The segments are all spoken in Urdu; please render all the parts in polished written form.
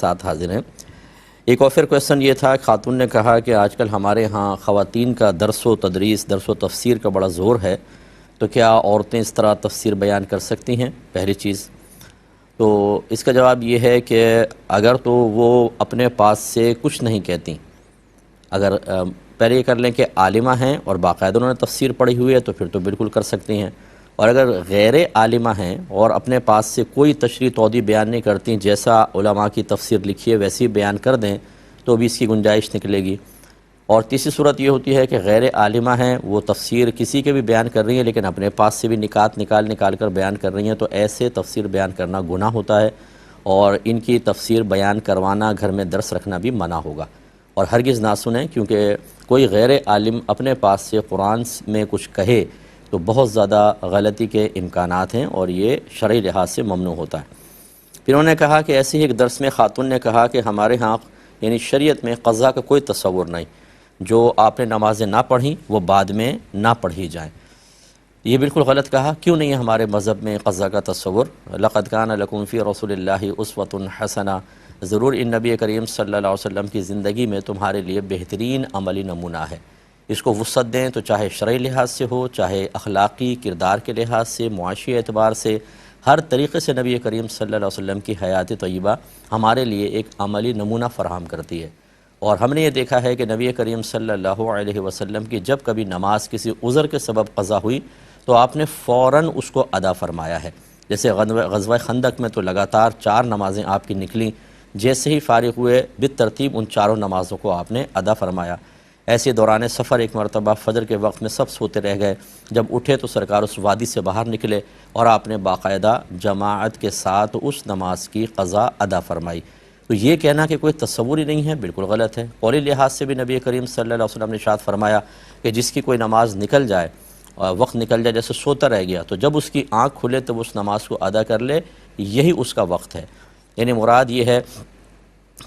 ساتھ حاضر ہیں۔ ایک اور پھر کویسچن یہ تھا، خاتون نے کہا کہ آج کل ہمارے ہاں خواتین کا درس و تدریس، درس و تفسیر کا بڑا زور ہے، تو کیا عورتیں اس طرح تفسیر بیان کر سکتی ہیں؟ پہلی چیز تو اس کا جواب یہ ہے کہ اگر تو وہ اپنے پاس سے کچھ نہیں کہتی، اگر پہلے یہ کر لیں کہ عالمہ ہیں اور باقاعدہ انہوں نے تفسیر پڑھی ہوئی ہے تو پھر تو بالکل کر سکتی ہیں، اور اگر غیر عالمہ ہیں اور اپنے پاس سے کوئی تشریح توضیح بیان نہیں کرتی، جیسا علماء کی تفسیر لکھی ہے ویسی بیان کر دیں تو بھی اس کی گنجائش نکلے گی۔ اور تیسری صورت یہ ہوتی ہے کہ غیر عالمہ ہیں، وہ تفسیر کسی کے بھی بیان کر رہی ہیں لیکن اپنے پاس سے بھی نکات نکال کر بیان کر رہی ہیں، تو ایسے تفسیر بیان کرنا گناہ ہوتا ہے، اور ان کی تفسیر بیان کروانا، گھر میں درس رکھنا بھی منع ہوگا، اور ہرگز نہ سنیں، کیونکہ کوئی غیر عالم اپنے پاس سے قرآن میں کچھ کہے تو بہت زیادہ غلطی کے امکانات ہیں، اور یہ شرعی لحاظ سے ممنوع ہوتا ہے۔ پھر انہوں نے کہا کہ ایسے ہی ایک درس میں خاتون نے کہا کہ ہمارے ہاں یعنی شریعت میں قضا کا کوئی تصور نہیں، جو آپ نے نمازیں نہ پڑھیں وہ بعد میں نہ پڑھی جائیں۔ یہ بالکل غلط کہا، کیوں نہیں ہے ہمارے مذہب میں قضا کا تصور؟ لقد کان لکم فی رسول اللہ اسوۃ حسنہ، ضرور ان نبی کریم صلی اللہ علیہ وسلم کی زندگی میں تمہارے لیے بہترین عملی نمونہ ہے۔ اس کو وسعت دیں تو چاہے شرعی لحاظ سے ہو، چاہے اخلاقی کردار کے لحاظ سے، معاشی اعتبار سے، ہر طریقے سے نبی کریم صلی اللہ علیہ وسلم کی حیات طیبہ ہمارے لیے ایک عملی نمونہ فراہم کرتی ہے، اور ہم نے یہ دیکھا ہے کہ نبی کریم صلی اللہ علیہ وسلم کی جب کبھی نماز کسی عذر کے سبب قضا ہوئی تو آپ نے فوراً اس کو ادا فرمایا ہے۔ جیسے غزوہ خندق میں تو لگاتار 4 نمازیں آپ کی نکلیں، جیسے ہی فارغ ہوئے بالترتیب ان 4 نمازوں کو آپ نے ادا فرمایا۔ ایسے دوران سفر ایک مرتبہ فجر کے وقت میں سب سوتے رہ گئے، جب اٹھے تو سرکار اس وادی سے باہر نکلے اور آپ نے باقاعدہ جماعت کے ساتھ اس نماز کی قضا ادا فرمائی۔ تو یہ کہنا کہ کوئی تصور ہی نہیں ہے بالکل غلط ہے۔ قولی لحاظ سے بھی نبی کریم صلی اللہ علیہ وسلم نے ارشاد فرمایا کہ جس کی کوئی نماز نکل جائے، وقت نکل جائے، جیسے سوتا رہ گیا، تو جب اس کی آنکھ کھلے تو وہ اس نماز کو ادا کر لے، یہی اس کا وقت ہے۔ یعنی مراد یہ ہے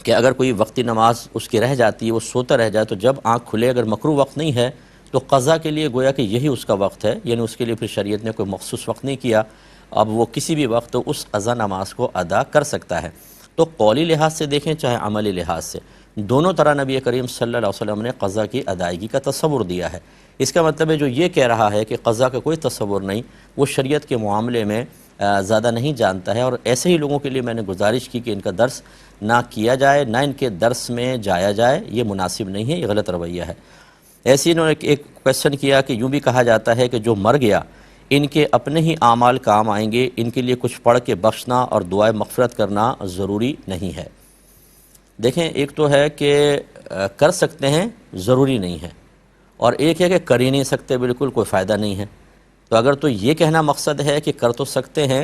کہ اگر کوئی وقتی نماز اس کی رہ جاتی ہے، وہ سوتا رہ جائے، تو جب آنکھ کھلے اگر مکروہ وقت نہیں ہے تو قضا کے لیے گویا کہ یہی اس کا وقت ہے، یعنی اس کے لیے پھر شریعت نے کوئی مخصوص وقت نہیں کیا، اب وہ کسی بھی وقت اس قضا نماز کو ادا کر سکتا ہے۔ تو قولی لحاظ سے دیکھیں چاہے عملی لحاظ سے، دونوں طرح نبی کریم صلی اللہ علیہ وسلم نے قضا کی ادائیگی کا تصور دیا ہے۔ اس کا مطلب ہے جو یہ کہہ رہا ہے کہ قضا کا کوئی تصور نہیں، وہ شریعت کے معاملے میں زیادہ نہیں جانتا ہے، اور ایسے ہی لوگوں کے لیے میں نے گزارش کی کہ ان کا درس نہ کیا جائے، نہ ان کے درس میں جایا جائے، یہ مناسب نہیں ہے، یہ غلط رویہ ہے۔ ایسے ہی انہوں نے ایک کویسچن کیا کہ یوں بھی کہا جاتا ہے کہ جو مر گیا ان کے اپنے ہی اعمال کام آئیں گے، ان کے لیے کچھ پڑھ کے بخشنا اور دعائے مغفرت کرنا ضروری نہیں ہے۔ دیکھیں، ایک تو ہے کہ کر سکتے ہیں، ضروری نہیں ہے، اور ایک ہے کہ کر ہی نہیں سکتے، بالکل کوئی فائدہ نہیں ہے۔ تو اگر تو یہ کہنا مقصد ہے کہ کر تو سکتے ہیں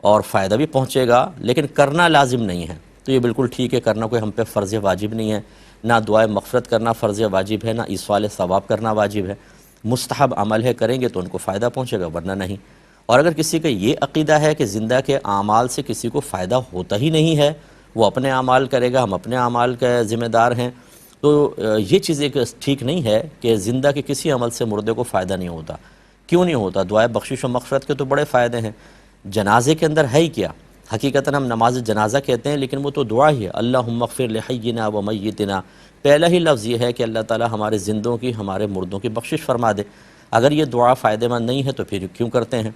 اور فائدہ بھی پہنچے گا لیکن کرنا لازم نہیں ہے، تو یہ بالکل ٹھیک ہے، کرنا کوئی ہم پہ فرض واجب نہیں ہے، نہ دعائے مغفرت کرنا فرض واجب ہے، نہ ایصال ثواب کرنا واجب ہے، مستحب عمل ہے، کریں گے تو ان کو فائدہ پہنچے گا ورنہ نہیں۔ اور اگر کسی کا یہ عقیدہ ہے کہ زندہ کے اعمال سے کسی کو فائدہ ہوتا ہی نہیں ہے، وہ اپنے اعمال کرے گا، ہم اپنے اعمال کے ذمہ دار ہیں، تو یہ چیز ایک ٹھیک نہیں ہے کہ زندہ کے کسی عمل سے مردے کو فائدہ نہیں ہوتا۔ کیوں نہیں ہوتا؟ دعائے بخشش و مغفرت کے تو بڑے فائدے ہیں۔ جنازے کے اندر ہے ہی کیا؟ حقیقتاً ہم نماز جنازہ کہتے ہیں لیکن وہ تو دعا ہی ہے، اللہم اغفر لحینا و میتنا، پہلا ہی لفظ یہ ہے کہ اللہ تعالی ہمارے زندوں کی، ہمارے مردوں کی بخشش فرما دے۔ اگر یہ دعا فائدہ مند نہیں ہے تو پھر کیوں کرتے ہیں؟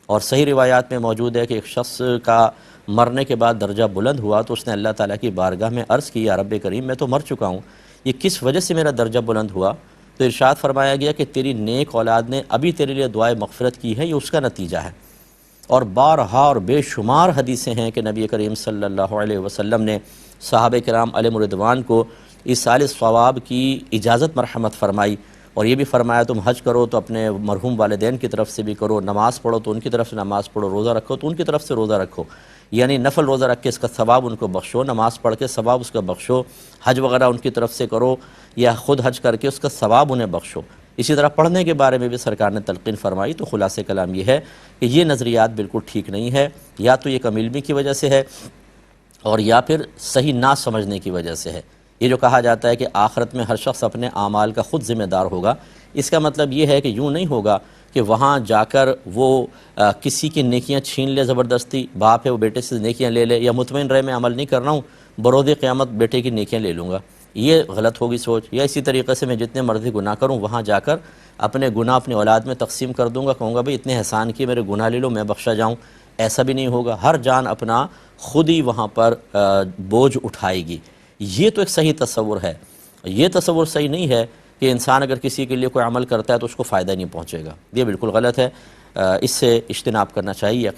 اور صحیح روایات میں موجود ہے کہ ایک شخص کا مرنے کے بعد درجہ بلند ہوا تو اس نے اللہ تعالیٰ کی بارگاہ میں عرض کی، یا رب کریم میں تو مر چکا ہوں، یہ کس وجہ سے میرا درجہ بلند ہوا؟ تو ارشاد فرمایا گیا کہ تیری نیک اولاد نے ابھی تیرے لیے دعائے مغفرت کی ہے، یہ اس کا نتیجہ ہے۔ اور بارہا اور بے شمار حدیثیں ہیں کہ نبی کریم صلی اللہ علیہ وسلم نے صحابہ کرام علیہم رضوان کو ایصال ثواب کی اجازت مرحمت فرمائی، اور یہ بھی فرمایا تم حج کرو تو اپنے مرحوم والدین کی طرف سے بھی کرو، نماز پڑھو تو ان کی طرف سے نماز پڑھو، روزہ رکھو تو ان کی طرف سے روزہ رکھو، یعنی نفل روزہ رکھ کے اس کا ثواب ان کو بخشو، نماز پڑھ کے ثواب اس کا بخشو، حج وغیرہ ان کی طرف سے کرو یا خود حج کر کے اس کا ثواب انہیں بخشو۔ اسی طرح پڑھنے کے بارے میں بھی سرکار نے تلقین فرمائی۔ تو خلاصہ کلام یہ ہے کہ یہ نظریات بالکل ٹھیک نہیں ہے، یا تو یہ کم علمی کی وجہ سے ہے اور یا پھر صحیح نہ سمجھنے کی وجہ سے ہے۔ یہ جو کہا جاتا ہے کہ آخرت میں ہر شخص اپنے اعمال کا خود ذمہ دار ہوگا، اس کا مطلب یہ ہے کہ یوں نہیں ہوگا کہ وہاں جا کر وہ کسی کی نیکیاں چھین لے، زبردستی باپ ہے وہ بیٹے سے نیکیاں لے لے، یا مطمئن رہے میں عمل نہیں کر رہا ہوں بروز قیامت بیٹے کی نیکیاں لے لوں گا، یہ غلط ہوگی سوچ۔ یا اسی طریقے سے میں جتنے مرضی گناہ کروں وہاں جا کر اپنے گناہ اپنی اولاد میں تقسیم کر دوں گا، کہوں گا بھئی اتنے احسان کیے، میرے گناہ لے لو، میں بخشا جاؤں، ایسا بھی نہیں ہوگا۔ ہر جان اپنا خود ہی وہاں پر بوجھ اٹھائے گی۔ یہ تو ایک صحیح تصور ہے۔ یہ تصور صحیح نہیں ہے کہ انسان اگر کسی کے لیے کوئی عمل کرتا ہے تو اس کو فائدہ نہیں پہنچے گا، یہ بالکل غلط ہے۔ اس سے اجتناب کرنا چاہیے۔